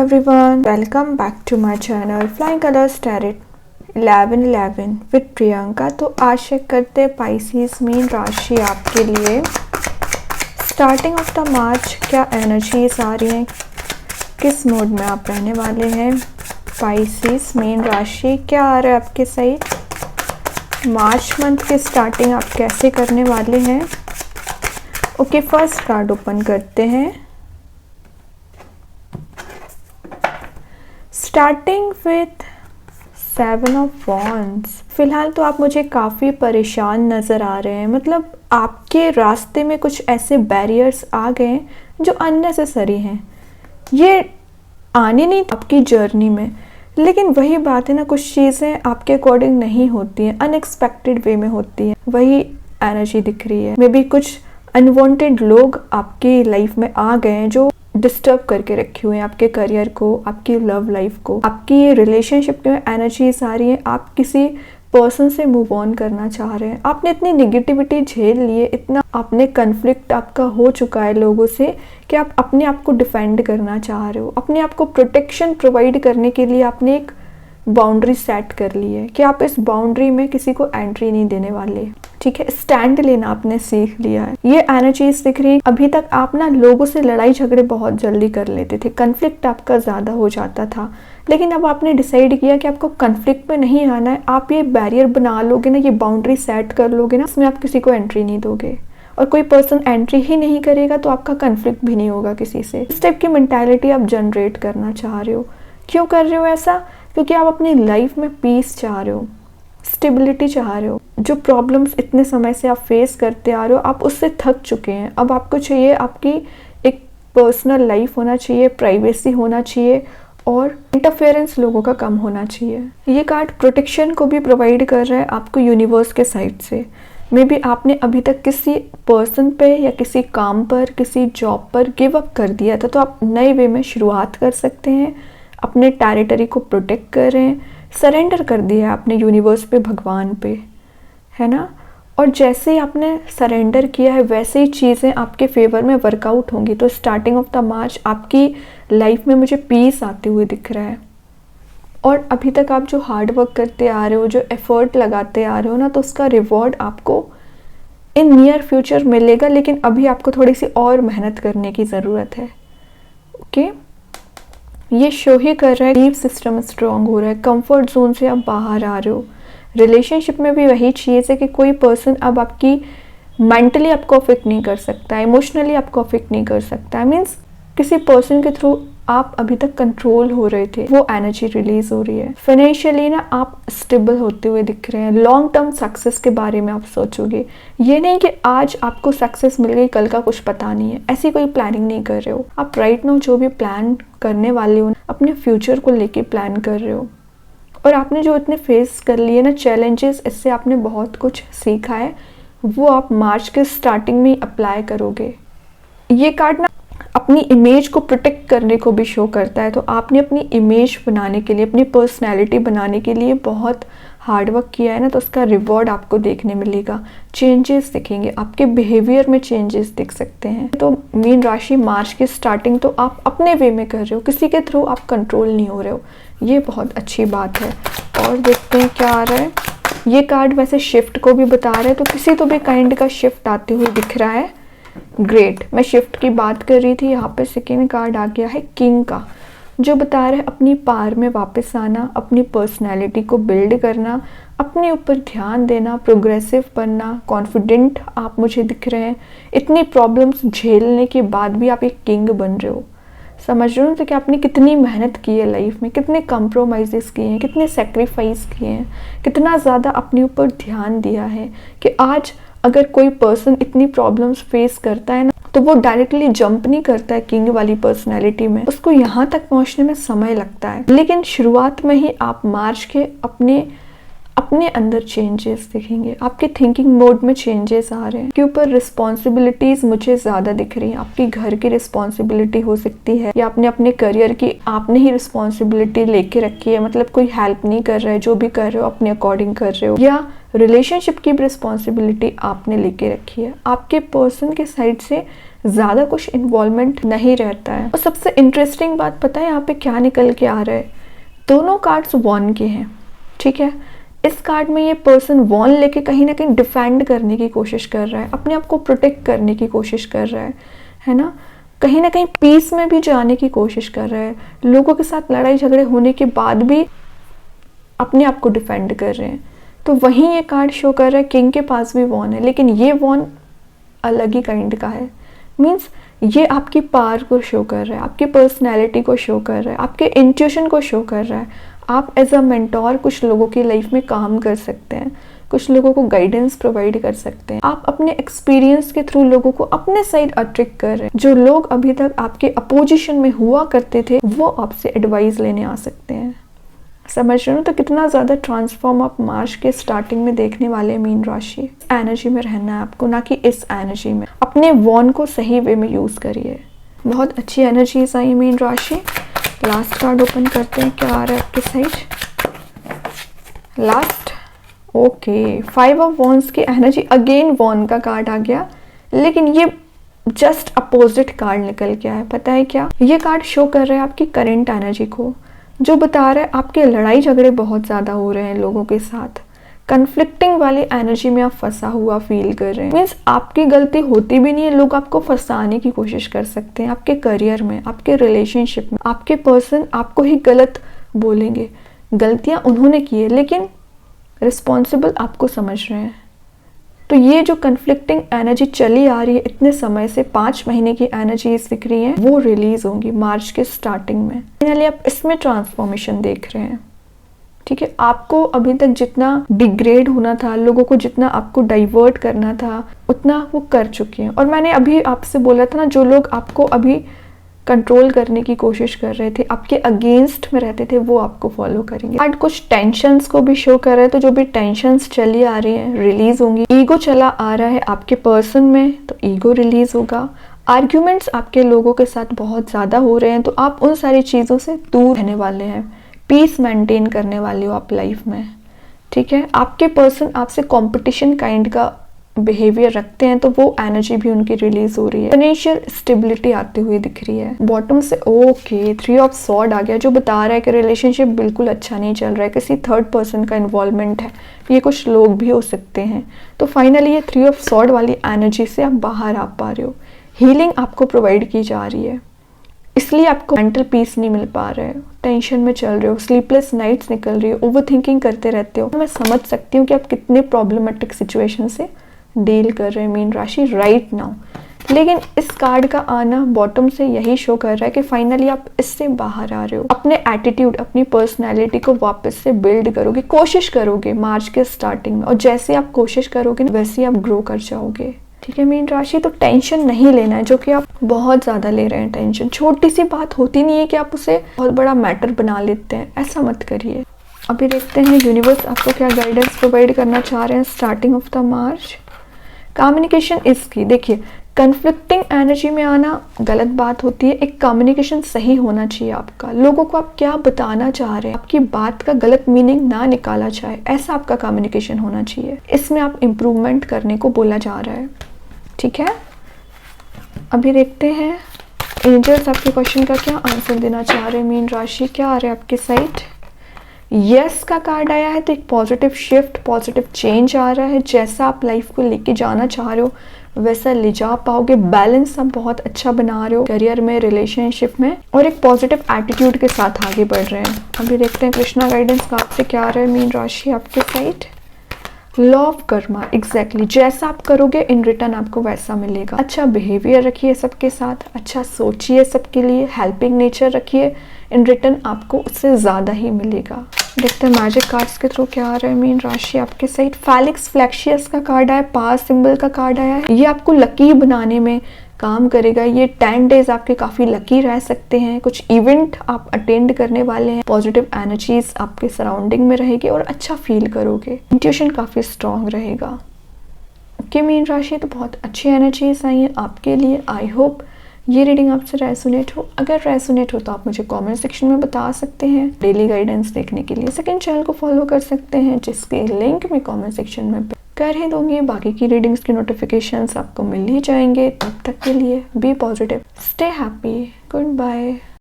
everyone, welcome back to my channel Flying Colors Tarot 1111 with Priyanka. तो आशा करते Pisces mean राशि आपके लिए स्टार्टिंग ऑफ द मार्च क्या एनर्जीज आ रही हैं, किस मोड में आप रहने वाले हैं। पाइसेस मीन राशि क्या आ रहा है आपके साइड, मार्च मंथ की स्टार्टिंग आप कैसे करने वाले हैं। ओके, फर्स्ट कार्ड ओपन करते हैं। Starting with 7 of wands. फिलहाल तो आप मुझे काफ़ी परेशान नज़र आ रहे हैं, मतलब आपके रास्ते में कुछ ऐसे बैरियर्स आ गए जो अननेसेसरी हैं। ये आने नहीं आपकी जर्नी में, लेकिन वही बात है ना, कुछ चीज़ें आपके अकॉर्डिंग नहीं होती हैं, अनएक्सपेक्टेड वे में होती हैं। वही एनर्जी दिख रही है। मे बी कुछ अनवांटेड लोग आपकी लाइफ में आ गए हैं जो डिस्टर्ब करके रखे हुए हैं आपके करियर को, आपकी लव लाइफ को। आपकी ये रिलेशनशिप में एनर्जीज आ रही है, आप किसी पर्सन से मूव ऑन करना चाह रहे हैं। आपने इतनी नेगेटिविटी झेल ली है, इतना आपने कन्फ्लिक्ट आपका हो चुका है लोगों से कि आप अपने आप को डिफेंड करना चाह रहे हो। अपने आप को प्रोटेक्शन प्रोवाइड करने के लिए आपने एक बाउंड्री सेट कर ली है कि आप इस बाउंड्री में किसी को एंट्री नहीं देने वाले। ठीक है, स्टैंड लेना आपने सीख लिया है। ये एनर्जीज दिख रही है। अभी तक आप ना लोगों से लड़ाई झगड़े बहुत जल्दी कर लेते थे, कन्फ्लिक्ट आपका ज़्यादा हो जाता था, लेकिन अब आपने डिसाइड किया कि आपको कन्फ्लिक्ट में नहीं आना है। आप ये बैरियर बना लोगे ना, ये बाउंड्री सेट कर लोगे ना, इसमें आप किसी को एंट्री नहीं दोगे और कोई पर्सन एंट्री ही नहीं करेगा तो आपका कन्फ्लिक्ट भी नहीं होगा किसी से। इस टाइप की मेंटालिटी आप जनरेट करना चाह रहे हो। क्यों कर रहे हो ऐसा? क्योंकि आप अपनी लाइफ में पीस चाह रहे हो, स्टेबिलिटी चाह रहे हो। जो प्रॉब्लम्स इतने समय से आप फेस करते आ रहे हो, आप उससे थक चुके हैं। अब आपको चाहिए, आपकी एक पर्सनल लाइफ होना चाहिए, प्राइवेसी होना चाहिए और इंटरफेरेंस लोगों का कम होना चाहिए। ये कार्ड प्रोटेक्शन को भी प्रोवाइड कर रहा है आपको यूनिवर्स के साइड से। मे बी आपने अभी तक किसी पर्सन पे या किसी काम पर, किसी जॉब पर गिव अप कर दिया था, तो आप नए वे में शुरुआत कर सकते हैं। अपने टेरिटरी को प्रोटेक्ट कर रहे हैं, सरेंडर कर दिया है आपने यूनिवर्स पे, भगवान पे, है ना। और जैसे ही आपने सरेंडर किया है वैसे ही चीज़ें आपके फेवर में वर्कआउट होंगी। तो स्टार्टिंग ऑफ द मार्च आपकी लाइफ में मुझे पीस आते हुए दिख रहा है। और अभी तक आप जो हार्ड वर्क करते आ रहे हो, जो एफर्ट लगाते आ रहे हो ना, तो उसका रिवॉर्ड आपको इन नियर फ्यूचर मिलेगा, लेकिन अभी आपको थोड़ी सी और मेहनत करने की ज़रूरत है। ओके, ये शो ही कर रहा है बिलीफ सिस्टम स्ट्रांग हो रहा है, कंफर्ट जोन से आप बाहर आ रहे हो। रिलेशनशिप में भी वही चीज़ है कि कोई पर्सन अब आपकी मेंटली आपको अफेक्ट नहीं कर सकता, इमोशनली आपको अफेक्ट नहीं कर सकता। मीन्स किसी पर्सन के थ्रू आप अभी तक कंट्रोल हो रहे थे, वो एनर्जी रिलीज हो रही है। फाइनेंशियली ना आप स्टेबल होते हुए दिख रहे हैं। लॉन्ग टर्म सक्सेस के बारे में आप सोचोगे। ये नहीं कि आज आपको सक्सेस मिल गई, कल का कुछ पता नहीं है, ऐसी कोई प्लानिंग नहीं कर रहे हो आप। राइट नाउ जो भी प्लान करने वाले हो, अपने फ्यूचर को लेके प्लान कर रहे हो। और आपने जो इतने फेस कर लिए ना चैलेंजेस, इससे आपने बहुत कुछ सीखा है, वो आप मार्च के स्टार्टिंग में ही अप्लाई करोगे। ये कार्ड ना अपनी इमेज को प्रोटेक्ट करने को भी शो करता है। तो आपने अपनी इमेज बनाने के लिए, अपनी पर्सनैलिटी बनाने के लिए बहुत हार्ड वर्क किया है ना, तो उसका रिवॉर्ड आपको देखने मिलेगा। चेंजेस दिखेंगे, आपके बिहेवियर में चेंजेस दिख सकते हैं। तो मीन राशि मार्च की स्टार्टिंग तो आप अपने वे में कर रहे हो, किसी के थ्रू आप कंट्रोल नहीं हो रहे हो, ये बहुत अच्छी बात है। और देखते हैं क्या आ रहा है। ये कार्ड वैसे शिफ्ट को भी बता रहा है, तो किसी तो भी काइंड का शिफ्ट आते हुए दिख रहा है। ग्रेट, मैं शिफ्ट की बात कर रही थी। यहाँ पे सेकेंड कार्ड आ गया है किंग का, जो बता रहा है अपनी पार में वापस आना, अपनी पर्सनैलिटी को बिल्ड करना, अपने ऊपर ध्यान देना, प्रोग्रेसिव बनना, कॉन्फिडेंट आप मुझे दिख रहे हैं। इतनी प्रॉब्लम्स झेलने के बाद भी आप एक किंग बन रहे हो। समझ रहे हो तो कि आपने कितनी मेहनत की है लाइफ में, कितने कंप्रोमाइज़ेस किए हैं, कितने सेक्रीफाइस किए हैं, कितना ज़्यादा अपने ऊपर ध्यान दिया है कि आज अगर कोई पर्सन इतनी प्रॉब्लम्स फेस करता है ना, तो वो डायरेक्टली जंप नहीं करता है किंग वाली पर्सनैलिटी में। उसको यहाँ तक पहुँचने में समय लगता है, लेकिन शुरुआत में ही आप मार्च के अपने अंदर चेंजेस दिखेंगे। आपके थिंकिंग मोड में चेंजेस आ रहे हैं। के ऊपर रिस्पॉन्सिबिलिटीज़ मुझे ज़्यादा दिख रही हैं। आपकी घर की रिस्पॉन्सिबिलिटी हो सकती है, या आपने अपने करियर की आपने ही रिस्पॉन्सिबिलिटी लेके रखी है, मतलब कोई हेल्प नहीं कर रहा है, जो भी कर रहे हो अपने अकॉर्डिंग कर रहे हो। या रिलेशनशिप की भी रिस्पॉन्सिबिलिटी आपने लेके रखी है। आपके पर्सन के साइड से ज़्यादा कुछ इन्वॉल्वमेंट नहीं रहता है। और सबसे इंटरेस्टिंग बात पता है यहाँ पे क्या निकल के आ रहा है, दोनों कार्ड्स वॉन के हैं, ठीक है। इस कार्ड में ये पर्सन वॉन लेके कहीं ना कहीं डिफेंड करने की कोशिश कर रहा है, अपने आप को प्रोटेक्ट करने की कोशिश कर रहा है ना, कहीं ना कहीं पीस में भी जाने की कोशिश कर रहा है, लोगों के साथ लड़ाई झगड़े होने के बाद भी अपने आप को डिफेंड कर रहे हैं। तो वहीं ये कार्ड शो कर रहा है किंग के पास भी वॉन है, लेकिन ये वॉन अलग ही काइंड का है। मीन्स ये आपकी पावर को शो कर रहा है, आपकी पर्सनैलिटी को शो कर रहा है, आपके इंट्यूशन को शो कर रहा है। आप एज अ मेंटोर कुछ लोगों की लाइफ में काम कर सकते हैं, कुछ लोगों को गाइडेंस प्रोवाइड कर सकते हैं। आप अपने एक्सपीरियंस के थ्रू लोगों को अपने साइड अट्रैक्ट कर रहे हैं। जो लोग अभी तक आपके अपोजिशन में हुआ करते थे वो आपसे एडवाइस लेने आ सकते हैं। समझ रहे हो? तो कितना ज़्यादा ट्रांसफॉर्म आप मार्च के स्टार्टिंग में देखने वाले मीन राशि। एनर्जी में रहना है आपको, ना कि इस एनर्जी में। अपने वॉन को सही वे में यूज़ करिए। बहुत अच्छी एनर्जीज आई मीन राशि। लास्ट कार्ड ओपन करते हैं, क्या आ रहा है आपके side. Last, okay, 5 of wands की एनर्जी। अगेन वॉन का कार्ड आ गया, लेकिन ये जस्ट अपोजिट कार्ड निकल के आया। पता है क्या, ये कार्ड शो कर रहा है आपकी करेंट एनर्जी को, जो बता रहा है आपके लड़ाई झगड़े बहुत ज़्यादा हो रहे हैं लोगों के साथ। कन्फ्लिक्टिंग वाली एनर्जी में आप फंसा हुआ फील कर रहे हैं। मीन्स आपकी गलती होती भी नहीं है, लोग आपको फंसाने की कोशिश कर सकते हैं आपके करियर में, आपके रिलेशनशिप में। आपके पर्सन आपको ही गलत बोलेंगे, गलतियां उन्होंने की है लेकिन रिस्पॉन्सिबल आपको समझ रहे हैं। तो ये जो कन्फ्लिक्टिंग एनर्जी चली आ रही है इतने समय से, 5 महीने की एनर्जी दिख रही है, वो रिलीज होंगी मार्च के स्टार्टिंग में। फाइनली आप इसमें ट्रांसफॉर्मेशन देख रहे हैं, ठीक है। आपको अभी तक जितना डिग्रेड होना था, लोगों को जितना आपको डाइवर्ट करना था, उतना वो कर चुके हैं। और मैंने अभी आपसे बोला था ना, जो लोग आपको अभी कंट्रोल करने की कोशिश कर रहे थे, आपके अगेंस्ट में रहते थे, वो आपको फॉलो करेंगे। आज कुछ टेंशन्स को भी शो कर रहे हैं, तो जो भी टेंशन्स चली आ रही हैं रिलीज होंगी। ईगो चला आ रहा है आपके पर्सन में, तो ईगो रिलीज होगा। आर्ग्यूमेंट्स आपके लोगों के साथ बहुत ज़्यादा हो रहे हैं, तो आप उन सारी चीज़ों से दूर रहने वाले हैं। पीस मेंटेन करने वाले हो आप लाइफ में, ठीक है। आपके पर्सन आपसे कंपटीशन काइंड का बिहेवियर रखते हैं, तो वो एनर्जी भी उनकी रिलीज हो रही है। फाइनेंशियल स्टेबिलिटी आती हुई दिख रही है बॉटम से। ओके, 3 ऑफ सॉर्ड आ गया, जो बता रहा है कि रिलेशनशिप बिल्कुल अच्छा नहीं चल रहा है, किसी थर्ड पर्सन का इन्वॉल्वमेंट है, ये कुछ लोग भी हो सकते हैं। तो फाइनली ये 3 ऑफ सॉर्ड वाली एनर्जी से आप बाहर आ पा रहे हो। हीलिंग आपको प्रोवाइड की जा रही है, इसलिए आपको मेंटल पीस नहीं मिल पा रहा है, टेंशन में चल रहे हो, स्लीपलेस नाइट्स निकल रही हो, ओवर थिंकिंग करते रहते हो। मैं समझ सकती हूँ कि आप कितने प्रॉब्लमेटिक सिचुएशन से डील कर रहे हैं मीन राशि राइट नाउ। लेकिन इस कार्ड का आना बॉटम से यही शो कर रहा है कि फाइनली आप इससे बाहर आ रहे हो। अपने एटीट्यूड, अपनी पर्सनैलिटी को वापस से बिल्ड करोगे, कोशिश करोगे मार्च के स्टार्टिंग में, और जैसे आप कोशिश करोगे वैसे आप ग्रो कर जाओगे, ठीक है मीन राशि। तो टेंशन नहीं लेना है, जो कि आप बहुत ज़्यादा ले रहे हैं टेंशन। छोटी सी बात होती नहीं है कि आप उसे बहुत बड़ा मैटर बना लेते हैं, ऐसा मत करिए। अभी देखते हैं यूनिवर्स आपको क्या गाइडेंस प्रोवाइड करना चाह रहे हैं starting of the March. Communication इसकी, देखिए कन्फ्लिक्टिंग एनर्जी में आना गलत बात होती है। एक कम्युनिकेशन सही होना चाहिए आपका, लोगों को आप क्या बताना चाह रहे हैं, आपकी बात का गलत मीनिंग ना निकाला जाए, ऐसा आपका कम्युनिकेशन होना चाहिए। इसमें आप इम्प्रूवमेंट करने को बोला जा रहा है, ठीक है। अभी देखते हैं एंजल्स आपके क्वेश्चन का क्या आंसर देना चाह रहे हैं मीन राशि। क्या आ रहा है आपके साइड। यस का कार्ड आया है, तो एक पॉजिटिव शिफ्ट, पॉजिटिव चेंज आ रहा है। जैसा आप लाइफ को लेके जाना चाह रहे हो वैसा ले जा पाओगे। बैलेंस आप बहुत अच्छा बना रहे हो करियर में, रिलेशनशिप में, और एक पॉजिटिव एटीट्यूड के साथ आगे बढ़ रहे हैं। अभी देखते हैं कृष्णा गाइडेंस कार्ड से क्या आ रहा है मीन राशि आपके side. Law of Karma, exactly जैसा आप करोगे इन रिटर्न आपको वैसा मिलेगा। अच्छा बिहेवियर रखिए सबके साथ, अच्छा सोचिए सबके लिए, हेल्पिंग नेचर रखिए, इन रिटर्न आपको उससे ज़्यादा ही मिलेगा। देखते हैं मैजिक कार्ड्स के थ्रू क्या आ रहा है मीन राशि आपके साइड। फैलिक्स फ्लैक्शियस का कार्ड आया, पास सिंबल का कार्ड आया है। ये आपको लकी बनाने में काम करेगा। ये 10 डेज आपके काफ़ी लकी रह सकते हैं। कुछ इवेंट आप अटेंड करने वाले हैं, पॉजिटिव एनर्जीज आपके सराउंडिंग में रहेगी और अच्छा फील करोगे। इंट्यूशन काफ़ी स्ट्रांग रहेगा। ओके मीन राशि, तो बहुत अच्छी एनर्जीज आई हैं आपके लिए। आई होप ये रीडिंग आपसे रेजोनेट हो। अगर रेजोनेट हो तो आप मुझे कमेंट सेक्शन में बता सकते हैं। डेली गाइडेंस देखने के लिए सेकंड चैनल को फॉलो कर सकते हैं, जिसके लिंक मैं कमेंट सेक्शन में कर ही दूंगी। बाकी की रीडिंग्स की नोटिफिकेशंस आपको मिल ही जाएंगे। तब तक के लिए be positive, stay happy, good bye.